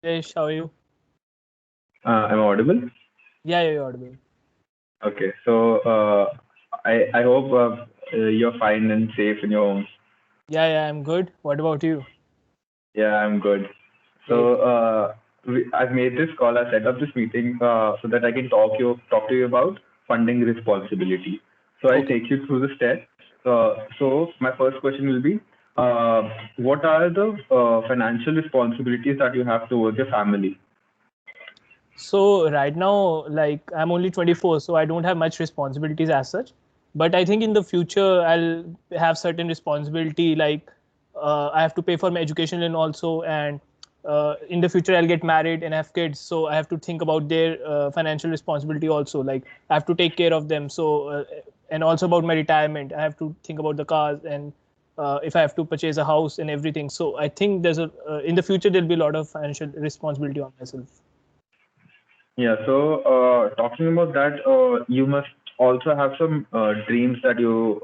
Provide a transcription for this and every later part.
Dipesh, how are you? Am I audible? Yeah, you're audible. Okay, so I hope you're fine and safe in your home. Yeah, I'm good. What about you? Yeah, I'm good. So Great. I've made this call. I set up this meeting so that I can talk to you about funding responsibility. So I'll Okay. take you through the steps. So my first question will be, what are the financial responsibilities that you have towards your family? So right now, like I'm only 24, so I don't have much responsibilities as such. But I think in the future I'll have certain responsibility, like I have to pay for my education and also, and in the future I'll get married and have kids, so I have to think about their financial responsibility also. Like I have to take care of them. So and also about my retirement, I have to think about the cars and if I have to purchase a house and everything. So I think there's a in the future there'll be a lot of financial responsibility on myself. Yeah, so talking about that, you must also have some dreams that you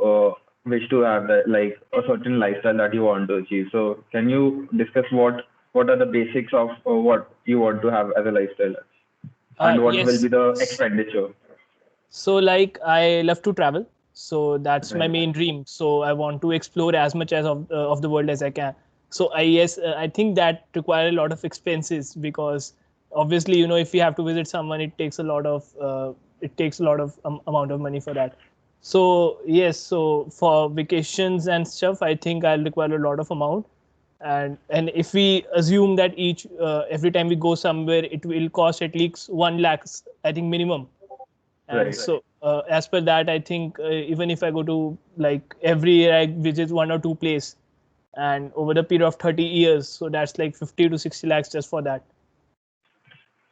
wish to have, that, like a certain lifestyle that you want to achieve. So, can you discuss what are the basics of what you want to have as a lifestyle, and what will be Yes. the expenditure? So like I love to travel. So that's my Right, main dream. So I want to explore as much as of the world as I can. So I think that require a lot of expenses because obviously if you have to visit someone, it takes a lot of amount of money for that. So yes, so for vacations and stuff, I think I'll require a lot of amount. And if we assume that each every time we go somewhere, it will cost at least 1 lakhs, I think minimum. And right, so as per that, I think even if I go to like every year I visit one or two place, and over the period of 30 years, so that's like 50 to 60 lakhs just for that.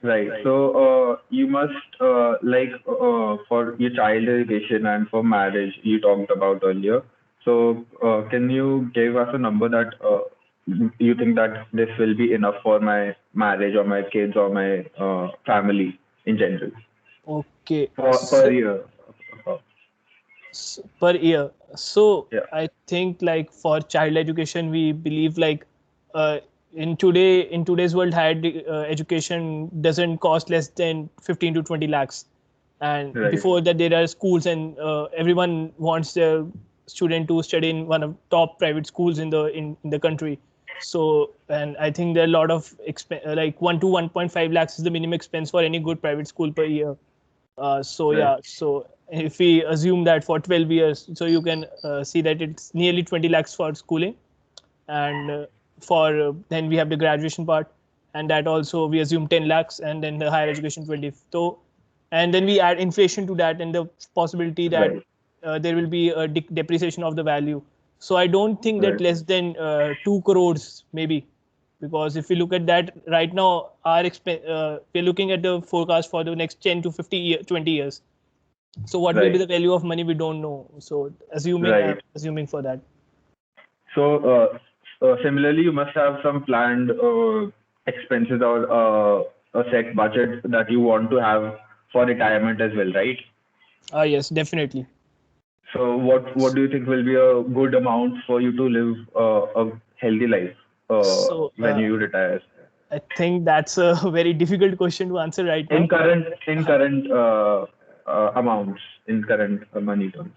right. So, you must for your child education and for marriage you talked about earlier. So, can you give us a number that you think that this will be enough for my marriage or my kids or my family in general Okay. for per year? Per year. So Yeah, I think like for child education, we believe like uh, in today's world, education doesn't cost less than 15 to 20 lakhs. And right, before that, there are schools, and everyone wants their student to study in one of top private schools in the country. So, and I think there are a lot of like 1 to 1.5 lakhs is the minimum expense for any good private school per year. So right, yeah, so if we assume that for 12 years, so you can see that it's nearly 20 lakhs for schooling, and for then we have the graduation part, and that also we assume 10 lakhs, and then the higher education 20. So, and then we add inflation to that, and the possibility that right, there will be a depreciation of the value. So I don't think that right, less than 2 crores maybe, because if we look at that right now, we're looking at the forecast for the next 10 to 20 years. So what will be right, the value of money, we don't know. So I'm right. assuming for that. So, similarly, you must have some planned expenses or a set budget that you want to have for retirement as well, right? Yes, definitely. So, what do you think will be a good amount for you to live a healthy life So when you retire? I think that's a very difficult question to answer right In now. current amounts, in current money terms.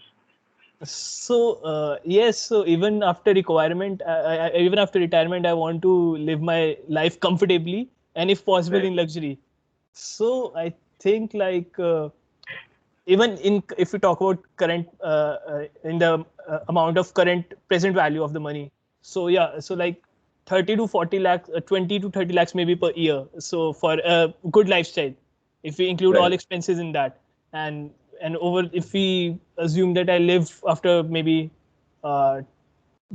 So yes, so even after even after retirement, I want to live my life comfortably and if possible Right, in luxury. So I think like even in if we talk about current in the amount of current present value of the money. So yeah, so like 30 to 40 lakhs, 20 to 30 lakhs maybe per year. So for a good lifestyle, if we include all right, expenses in that, and over if we assume that I live after maybe uh,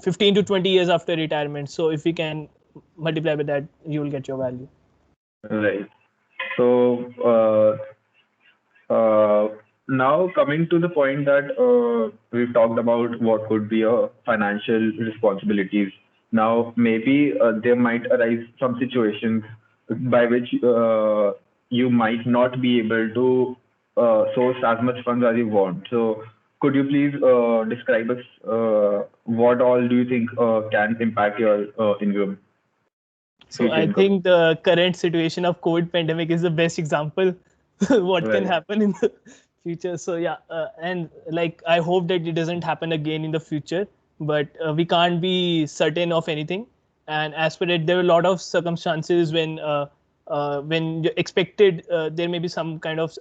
15 to 20 years after retirement, so if we can multiply with that, you will get your value. right. So, now coming to the point that we've talked about what could be a financial responsibilities. Now maybe there might arise some situations by which you might not be able to source as much funds as you want. So could you please describe us what all do you think can impact your income? So future I income. think the current situation of COVID pandemic is the best example what can Right. happen in the future. So yeah, and like I hope that it doesn't happen again in the future. But we can't be certain of anything. And as per it, there are a lot of circumstances when you expected there may be some kind of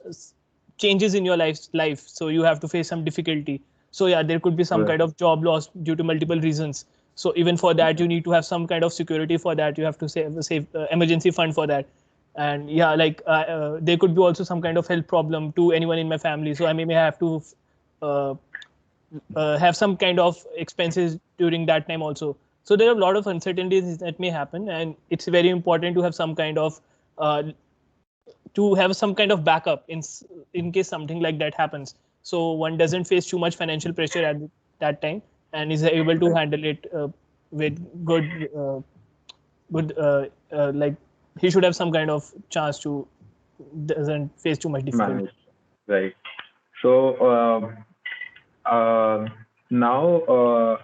changes in your life. So you have to face some difficulty. So yeah, there could be some Right. kind of job loss due to multiple reasons. So even for that, you need to have some kind of security for that. You have to save emergency fund for that. And yeah, like there could be also some kind of health problem to anyone in my family. So I may have to uh, have some kind of expenses during that time also. So there are a lot of uncertainties that may happen, and it's very important to have some kind of uh, backup in case something like that happens. So one doesn't face too much financial pressure at that time and is able to Right. handle it with good like he should have some kind of chance to doesn't face too much difficulty. Manage. Right. So uh, now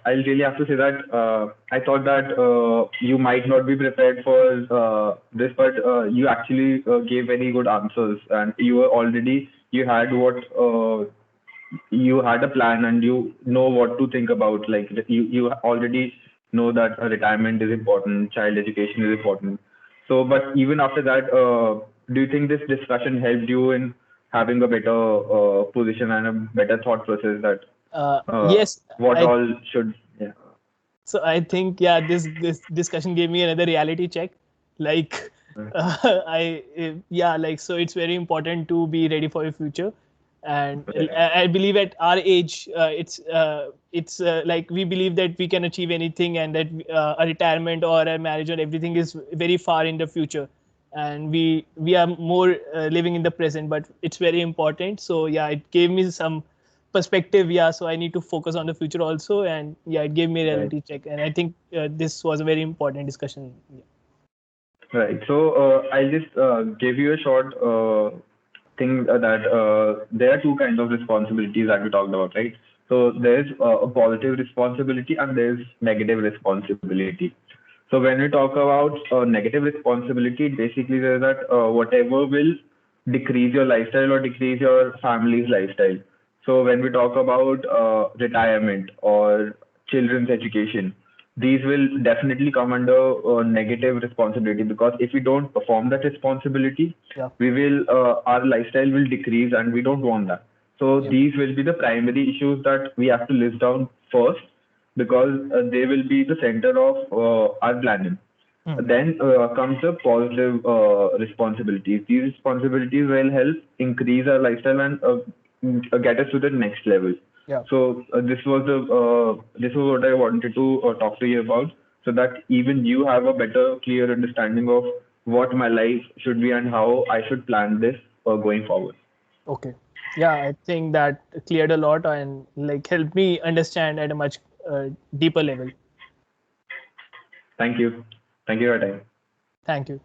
I'll really have to say that I thought that you might not be prepared for this, but you actually gave very good answers, and you had what you had a plan, and you know what to think about. Like you already know that retirement is important, child education is important. So, but even after that, do you think this discussion helped you in having a better position and a better thought process that Yes, what I all should, yeah. so I think yeah, this discussion gave me another reality check. Like Right. yeah, like so it's very important to be ready for your future. And Right. I believe at our age, it's like we believe that we can achieve anything, and that a retirement or a marriage or everything is very far in the future, and we are more living in the present. But it's very important. So yeah, it gave me some perspective. Yeah, so I need to focus on the future also. And yeah, it gave me a Right. reality check, and I think this was a very important discussion. Yeah. Right. So I'll just give you a short thing that there are two kinds of responsibilities that we talked about, right? So there's a positive responsibility and there's negative responsibility. So when we talk about negative responsibility, basically there's that whatever will decrease your lifestyle or decrease your family's lifestyle. So when we talk about retirement or children's education, these will definitely come under negative responsibility, because if we don't perform that responsibility, Yeah. we will our lifestyle will decrease, and we don't want that. So Yeah. these will be the primary issues that we have to list down first, because they will be the center of our planning. Hmm. Then comes the positive responsibilities. These responsibilities will help increase our lifestyle and get us to the next level. Yeah. So this was what I wanted to talk to you about, so that even you have a better, clear understanding of what my life should be and how I should plan this going forward. Okay. Yeah, I think that cleared a lot and like helped me understand at a much deeper level. Thank you. Thank you for your time. Thank you.